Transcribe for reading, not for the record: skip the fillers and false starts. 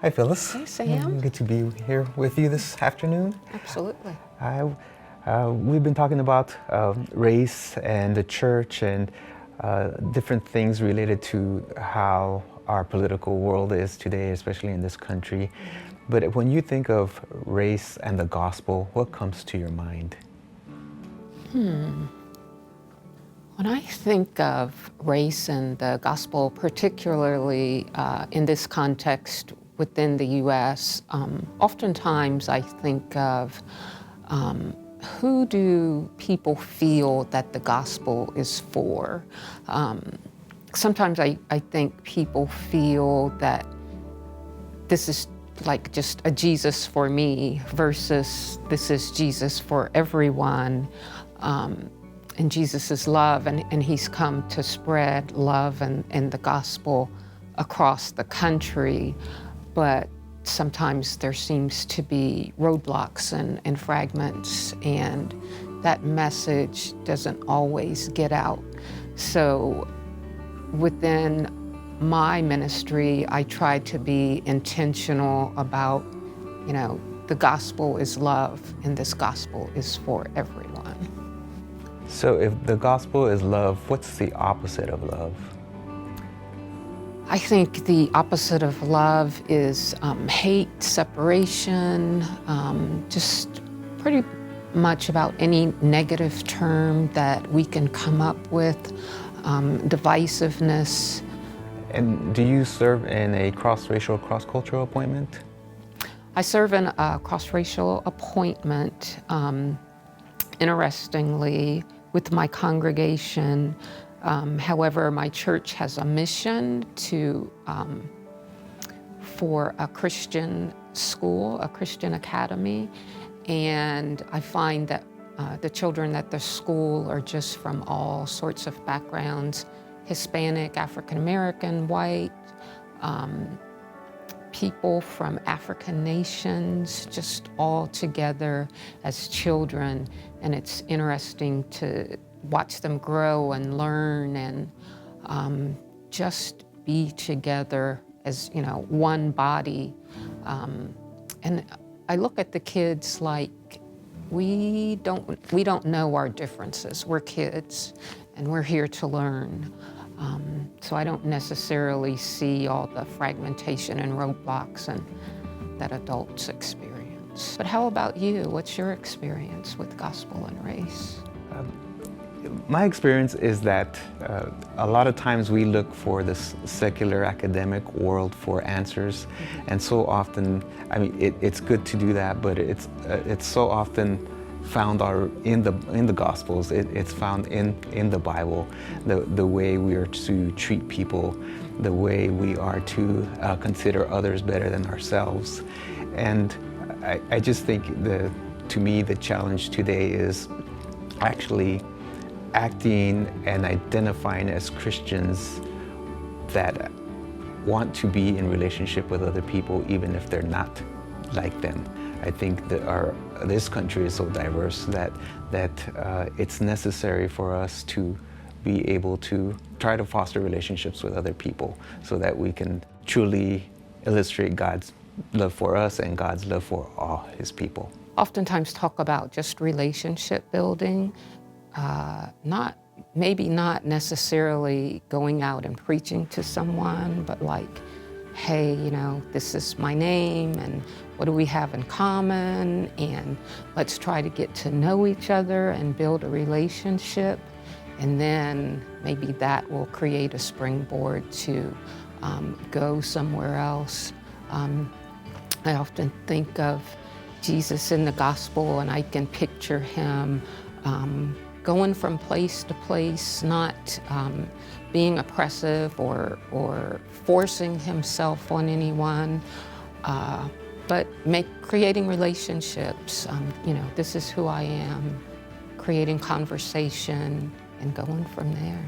Hi, Phyllis. Hey, Sam. Good to be here with you this afternoon. Absolutely. We've been talking about race and the church and different things related to how our political world is today, especially in this country. But when you think of race and the gospel, what comes to your mind? When I think of race and the gospel, particularly in this context within the U.S., oftentimes I think of who do people feel that the gospel is for? Sometimes I think people feel that this is like just a Jesus for me versus this is Jesus for everyone. And Jesus is love, and he's come to spread love and the gospel across the country. But sometimes there seems to be roadblocks and fragments, and that message doesn't always get out. So within my ministry, I try to be intentional about, the gospel is love, and this gospel is for everyone. So if the gospel is love, what's the opposite of love? I think the opposite of love is hate, separation, just pretty much about any negative term that we can come up with, divisiveness. And do you serve in a cross-racial, cross-cultural appointment? I serve in a cross-racial appointment, interestingly, with my congregation. However, my church has a mission for a Christian school, a Christian academy, and I find that the children at the school are just from all sorts of backgrounds: Hispanic, African American, white, people from African nations, just all together as children. And it's interesting to watch them grow and learn and just be together as, one body. And I look at the kids like we don't know our differences. We're kids and we're here to learn. So I don't necessarily see all the fragmentation and roadblocks that adults experience. But how about you? What's your experience with gospel and race? My experience is that a lot of times we look for this secular academic world for answers, and so often, it's good to do that, but it's so often found in the Gospels. It's found in the Bible, the way we are to treat people, the way we are to consider others better than ourselves. And I just think to me the challenge today is actually acting and identifying as Christians that want to be in relationship with other people even if they're not like them. I think that this country is so diverse that it's necessary for us to be able to try to foster relationships with other people so that we can truly illustrate God's love for us and God's love for all His people. Oftentimes talk about just relationship building, maybe not necessarily going out and preaching to someone, but like, hey, this is my name, and what do we have in common, and let's try to get to know each other and build a relationship, and then maybe that will create a springboard to go somewhere else. I often think of Jesus in the gospel, and I can picture him going from place to place, not being oppressive or forcing himself on anyone, but creating relationships. This is who I am, creating conversation and going from there.